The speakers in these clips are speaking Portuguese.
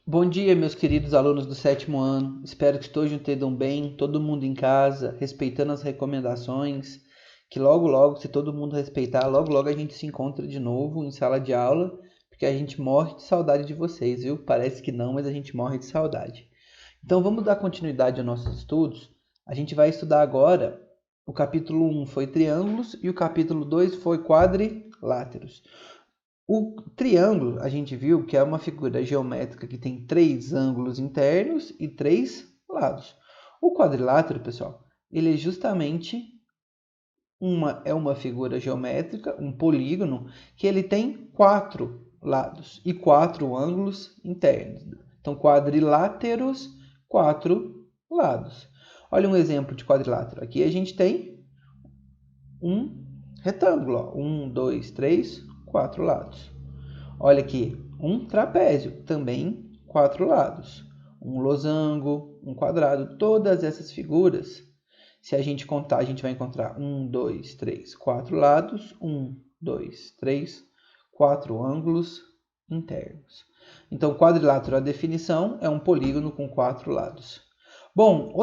Bom dia, meus queridos alunos do sétimo ano. Espero que todos estejam bem, todo mundo em casa, respeitando as recomendações. Que logo, logo, se todo mundo respeitar, logo, logo a gente se encontra de novo em sala de aula, porque a gente morre de saudade de vocês, viu? Parece que não, mas a gente morre de saudade. Então vamos dar continuidade aos nossos estudos. A gente vai estudar agora o capítulo 1 foi triângulos e o capítulo 2 foi quadriláteros. O triângulo, a gente viu que é uma figura geométrica que tem três ângulos internos e três lados. O quadrilátero, pessoal, ele é justamente uma figura geométrica, um polígono, que ele tem quatro lados e quatro ângulos internos. Então, quadriláteros, quatro lados. Olha um exemplo de quadrilátero. Aqui a gente tem um retângulo. Ó. 1, 2, 3, 4 lados. Olha aqui, um trapézio, também quatro lados. Um losango, um quadrado. Todas essas figuras, se a gente contar, a gente vai encontrar 1, 2, 3, 4 lados. 1, 2, 3, 4 ângulos internos. Então, quadrilátero, a definição, é um polígono com quatro lados. Bom,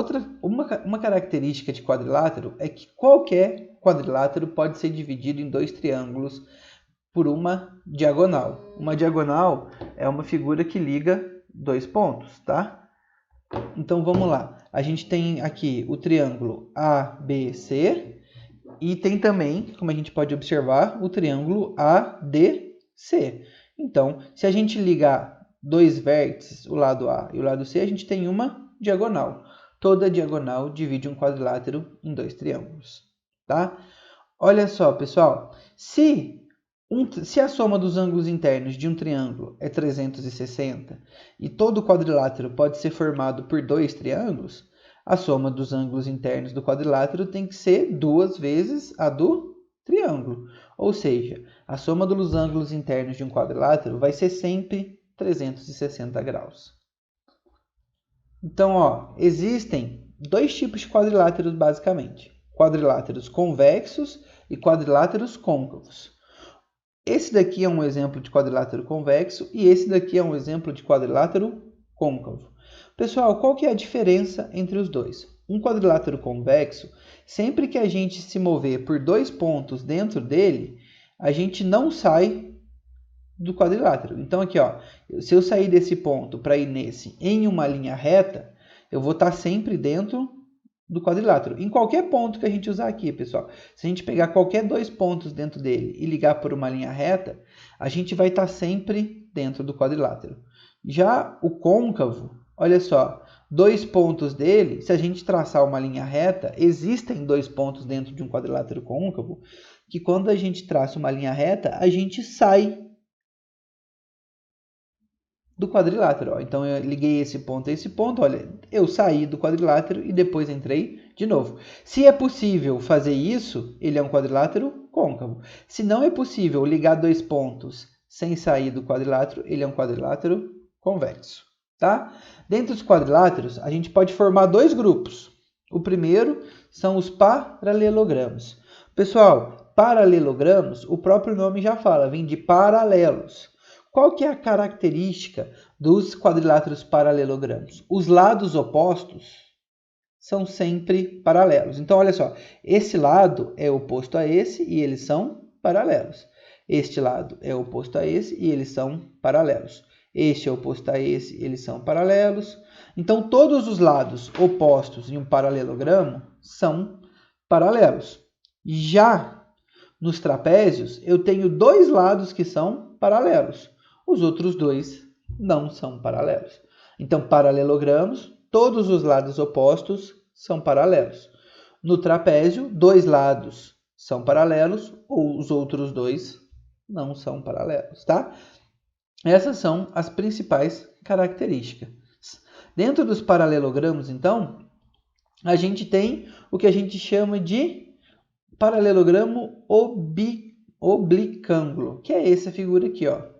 uma característica de quadrilátero é que qualquer quadrilátero pode ser dividido em dois triângulos por uma diagonal. Uma diagonal é uma figura que liga dois pontos, tá? Então vamos lá. A gente tem aqui o triângulo ABC e tem também, como a gente pode observar, o triângulo ADC. Então, se a gente ligar dois vértices, o lado A e o lado C, a gente tem uma diagonal. Toda diagonal divide um quadrilátero em dois triângulos, tá? Olha só, pessoal, se a soma dos ângulos internos de um triângulo é 360 e todo quadrilátero pode ser formado por dois triângulos, a soma dos ângulos internos do quadrilátero tem que ser duas vezes a do triângulo. Ou seja, a soma dos ângulos internos de um quadrilátero vai ser sempre 360 graus. Então, ó, existem dois tipos de quadriláteros basicamente. Quadriláteros convexos e quadriláteros côncavos. Esse daqui é um exemplo de quadrilátero convexo e esse daqui é um exemplo de quadrilátero côncavo. Pessoal, qual que é a diferença entre os dois? Um quadrilátero convexo, sempre que a gente se mover por dois pontos dentro dele, a gente não sai do quadrilátero. Então aqui, ó, se eu sair desse ponto para ir nesse em uma linha reta, eu vou estar sempre dentro do quadrilátero. Em qualquer ponto que a gente usar aqui, pessoal, se a gente pegar qualquer dois pontos dentro dele e ligar por uma linha reta, a gente vai estar sempre dentro do quadrilátero. Já o côncavo, olha só, dois pontos dele, se a gente traçar uma linha reta, existem dois pontos dentro de um quadrilátero côncavo, que quando a gente traça uma linha reta, a gente sai do quadrilátero. Ó. Então, eu liguei esse ponto a esse ponto. Olha, eu saí do quadrilátero e depois entrei de novo. Se é possível fazer isso, ele é um quadrilátero côncavo. Se não é possível ligar dois pontos sem sair do quadrilátero, ele é um quadrilátero convexo. Tá? Dentro dos quadriláteros, a gente pode formar dois grupos. O primeiro são os paralelogramos. Pessoal, paralelogramos, o próprio nome já fala, vem de paralelos. Qual que é a característica dos quadriláteros paralelogramos? Os lados opostos são sempre paralelos. Então, olha só, esse lado é oposto a esse e eles são paralelos. Este lado é oposto a esse e eles são paralelos. Este é oposto a esse e eles são paralelos. Então, todos os lados opostos em um paralelogramo são paralelos. Já nos trapézios, eu tenho dois lados que são paralelos. Os outros dois não são paralelos. Então, paralelogramos, todos os lados opostos são paralelos. No trapézio, dois lados são paralelos, ou os outros dois não são paralelos, tá? Essas são as principais características. Dentro dos paralelogramos, então, a gente tem o que a gente chama de paralelogramo oblicângulo, que é essa figura aqui, ó,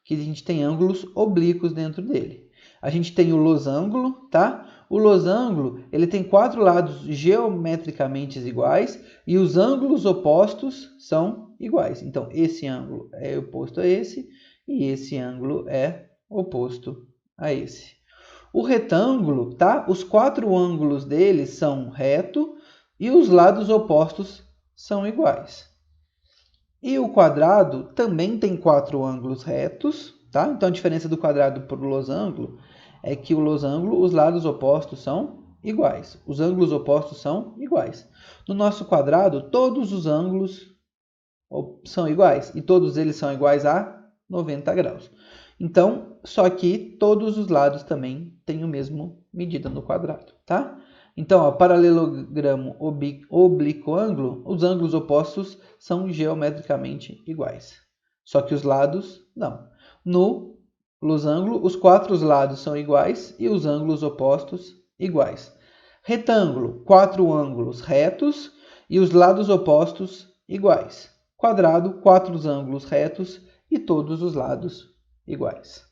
que a gente tem ângulos oblíquos dentro dele. A gente tem o losango, tá? O losango, ele tem quatro lados geometricamente iguais e os ângulos opostos são iguais. Então, esse ângulo é oposto a esse e esse ângulo é oposto a esse. O retângulo, tá? Os 4 ângulos dele são reto e os lados opostos são iguais. E o quadrado também tem 4 ângulos retos, tá? Então a diferença do quadrado para o losango é que o losango, os lados opostos são iguais. Os ângulos opostos são iguais. No nosso quadrado, todos os ângulos são iguais. E todos eles são iguais a 90 graus. Então, só que todos os lados também têm a mesma medida no quadrado, tá? Então, ó, paralelogramo oblíquo-ângulo, os ângulos opostos são geometricamente iguais. Só que os lados, não. No losango, os 4 lados são iguais e os ângulos opostos iguais. Retângulo, 4 ângulos retos e os lados opostos iguais. Quadrado, 4 ângulos retos e todos os lados iguais.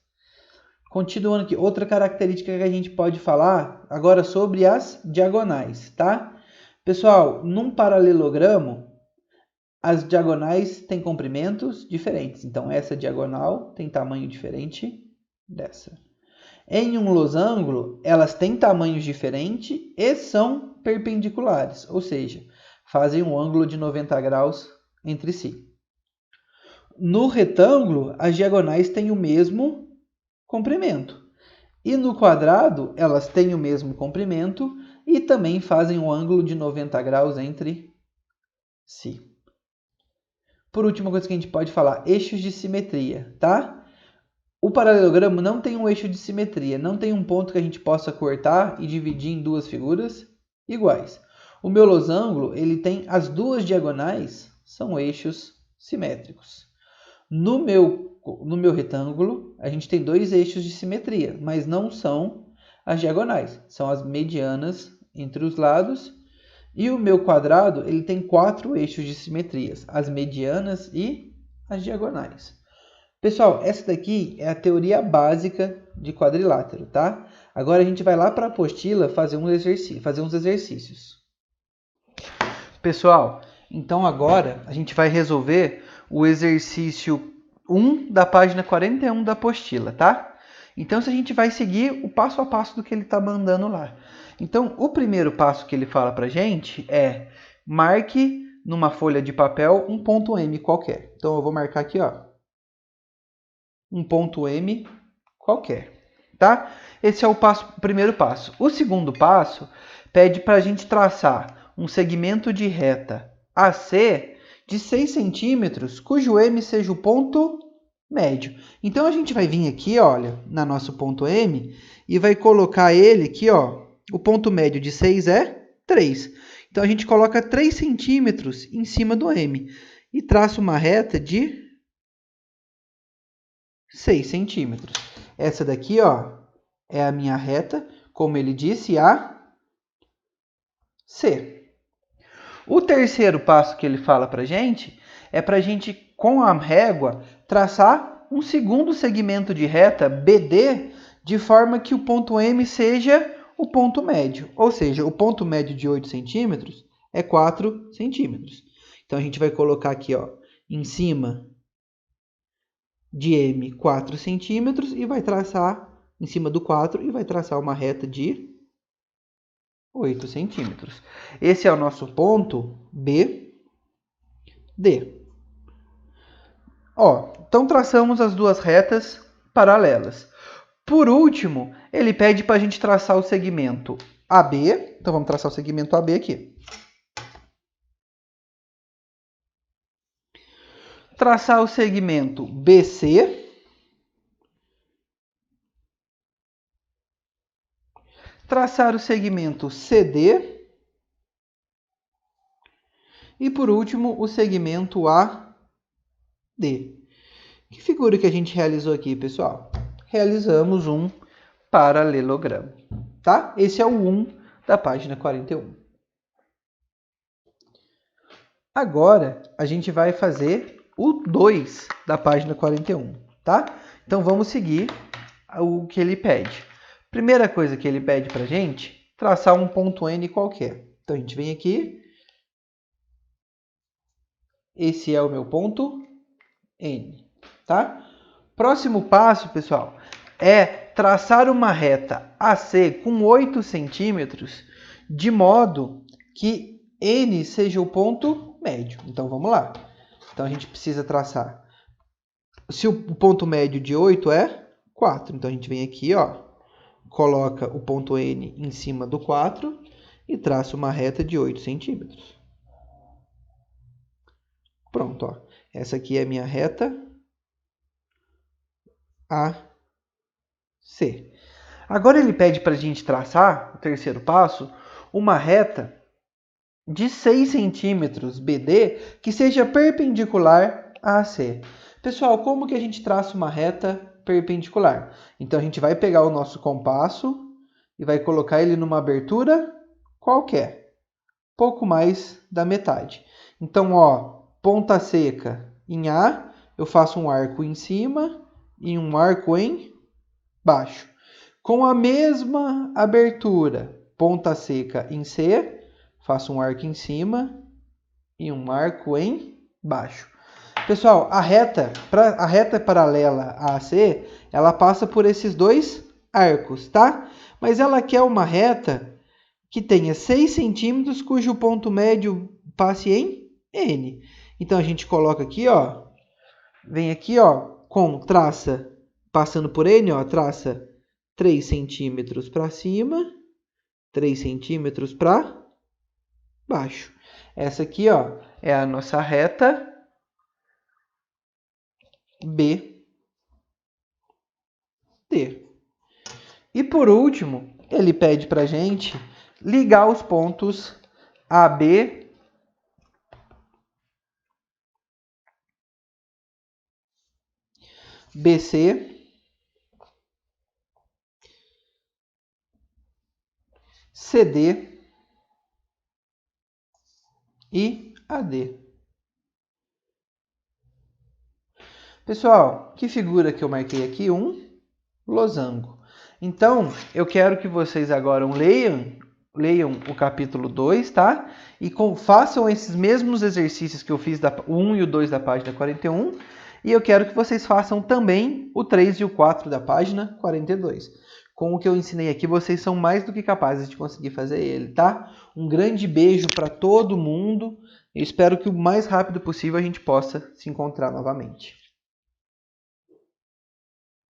Continuando aqui, outra característica que a gente pode falar agora sobre as diagonais, tá? Pessoal, num paralelogramo, as diagonais têm comprimentos diferentes. Então, essa diagonal tem tamanho diferente dessa. Em um losango, elas têm tamanhos diferentes e são perpendiculares, ou seja, fazem um ângulo de 90 graus entre si. No retângulo, as diagonais têm o mesmo comprimento. E no quadrado, elas têm o mesmo comprimento e também fazem um ângulo de 90 graus entre si. Por última coisa que a gente pode falar, eixos de simetria, tá? O paralelogramo não tem um eixo de simetria, não tem um ponto que a gente possa cortar e dividir em duas figuras iguais. O meu losango, ele tem as duas diagonais, são eixos simétricos. No meu retângulo, a gente tem 2 eixos de simetria, mas não são as diagonais, são as medianas entre os lados. E o meu quadrado, ele tem 4 eixos de simetrias, as medianas e as diagonais. Pessoal, essa daqui é a teoria básica de quadrilátero, tá? Agora a gente vai lá para a apostila fazer uns exercícios. Pessoal, então agora a gente vai resolver o exercício 1 da página 41 da apostila, tá? Então, a gente vai seguir o passo a passo do que ele está mandando lá. Então, o primeiro passo que ele fala para a gente é marque numa folha de papel um ponto M qualquer. Então, eu vou marcar aqui, ó, um ponto M qualquer, tá? Esse é o primeiro passo. O segundo passo pede para a gente traçar um segmento de reta AC de 6 centímetros, cujo M seja o ponto médio. Então, a gente vai vir aqui, olha, na nosso ponto M, e vai colocar ele aqui, ó, o ponto médio de 6 é 3. Então, a gente coloca 3 centímetros em cima do M e traça uma reta de 6 centímetros. Essa daqui, ó, é a minha reta, como ele disse, a C. O terceiro passo que ele fala para a gente é para a gente, com a régua, traçar um segundo segmento de reta BD, de forma que o ponto M seja o ponto médio. Ou seja, o ponto médio de 8 centímetros é 4 centímetros. Então, a gente vai colocar aqui, ó, em cima de M 4 centímetros e vai traçar, em cima do 4, e vai traçar uma reta de 8 centímetros. Esse é o nosso ponto BD. Ó, então traçamos as duas retas paralelas. Por último, ele pede para a gente traçar o segmento AB. Então vamos traçar o segmento AB aqui. Traçar o segmento BC. Traçar o segmento CD. E por último, o segmento AD. Que figura que a gente realizou aqui, pessoal? Realizamos um paralelogramo, tá? Esse é o 1 da página 41. Agora, a gente vai fazer o 2 da página 41, tá? Então, vamos seguir o que ele pede. Primeira coisa que ele pede para a gente, traçar um ponto N qualquer. Então, a gente vem aqui. Esse é o meu ponto N, tá? Próximo passo, pessoal, é traçar uma reta AC com 8 centímetros, de modo que N seja o ponto médio. Então, vamos lá. Então, a gente precisa traçar. Se o ponto médio de 8 é 4, então a gente vem aqui, ó, coloca o ponto N em cima do 4 e traça uma reta de 8 centímetros. Pronto, ó. Essa aqui é a minha reta AC. Agora ele pede para a gente traçar, o terceiro passo, uma reta de 6 centímetros BD que seja perpendicular a AC. Pessoal, como que a gente traça uma reta perpendicular? Então, a gente vai pegar o nosso compasso e vai colocar ele numa abertura qualquer, pouco mais da metade. Então, ó, ponta seca em A, eu faço um arco em cima e um arco em baixo. Com a mesma abertura, ponta seca em C, faço um arco em cima e um arco em baixo. Pessoal, a reta paralela a AC, ela passa por esses dois arcos, tá? Mas ela quer uma reta que tenha 6 centímetros, cujo ponto médio passe em N. Então, a gente coloca aqui, ó, vem aqui, ó, com traça, passando por N, ó, traça 3 centímetros para cima, 3 centímetros para baixo. Essa aqui, ó, é a nossa reta BD. E por último, ele pede para a gente ligar os pontos AB, BC, CD e AD. Pessoal, que figura que eu marquei aqui? Um losango. Então, eu quero que vocês agora leiam o capítulo 2, tá? E façam esses mesmos exercícios que eu fiz, o 1 e o 2 da página 41. E eu quero que vocês façam também o 3 e o 4 da página 42. Com o que eu ensinei aqui, vocês são mais do que capazes de conseguir fazer ele, tá? Um grande beijo para todo mundo. Eu espero que o mais rápido possível a gente possa se encontrar novamente.